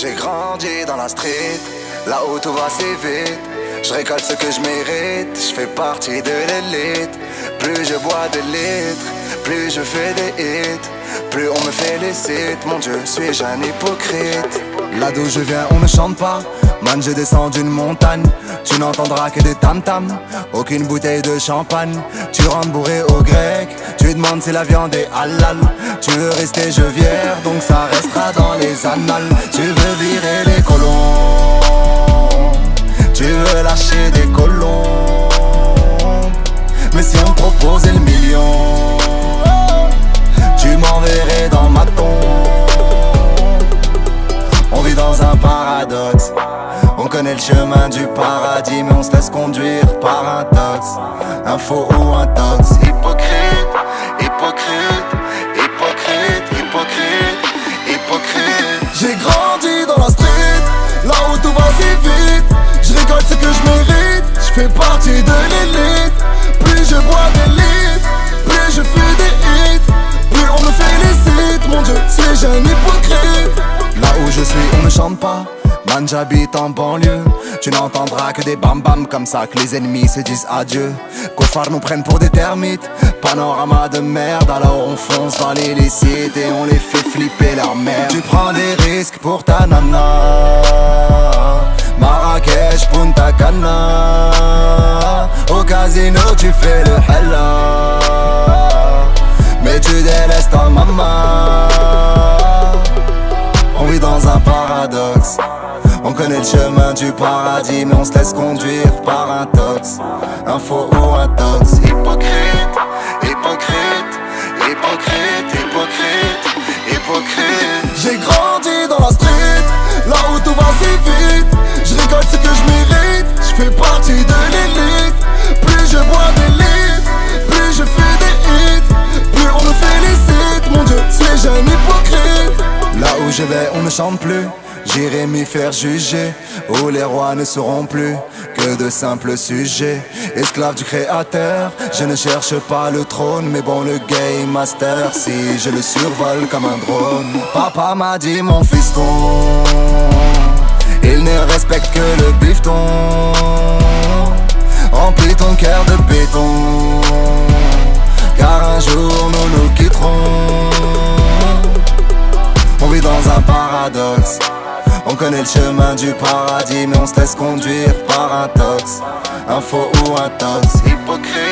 J'ai grandi dans la street, là où tout va si vite. Je récolte ce que je mérite, je fais partie de l'élite. Plus je bois de litres, plus je fais des hits, plus on me félicite. Mon Dieu, suis-je un hypocrite? Là d'où je viens on ne chante pas. Man, je descends d'une montagne, tu n'entendras que des tam-tams, aucune bouteille de champagne. Tu rentres bourré au grec, tu demandes si la viande est halal. Tu veux rester gevière, donc ça restera dans les annales. Tu veux virer les colons, tu veux lâcher des colons. Mais si on te proposait le million, tu m'enverrais dans ma tombe. On vit dans un paradoxe, on connaît le chemin du paradis, mais on se laisse conduire par un tox, un faux ou un tox. Hypocrite, hypocrite, hypocrite, hypocrite, hypocrite. J'ai grandi dans la street, là où tout va si vite. Je récolte ce que je mérite, je fais partie de l'élite. Plus je bois des litres, plus je fais des hits, plus on me félicite. Mon Dieu, suis-je un hypocrite? Là où je suis on ne chante pas. Man, j'habite en banlieue, tu n'entendras que des bam-bam, comme ça que les ennemis se disent adieu. Cofards nous prennent pour des termites, panorama de merde, alors on fonce dans l'illicite et on les fait flipper leur merde. Tu prends des risques pour ta nana, Marrakech, Punta Cana. Au casino tu fais le hella, mais tu délaisses ta maman. On vit dans un paradoxe, on connaît le chemin du paradis, mais on se laisse conduire par un tox, un faux ou un tox. Hypocrite, hypocrite, hypocrite, hypocrite, hypocrite. J'ai grandi dans la street, là où tout va si vite. Je récolte ce que je mérite, je fais partie de l'élite. Plus je bois des litres, plus je fais des hits, plus on me félicite. Mon Dieu, suis-je un hypocrite? Là où je vais on ne chante plus, j'irai m'y faire juger, où les rois ne seront plus que de simples sujets. Esclave du créateur, je ne cherche pas le trône, mais bon le game master, si je le survole comme un drone. Papa m'a dit mon fiston, il ne respecte que le bifton. Remplis ton cœur de béton, car un jour nous nous quitterons. On vit dans un paradoxe, on connaît le chemin du paradis, mais on se laisse conduire par un tox, un faux ou un tox. Hypocrite.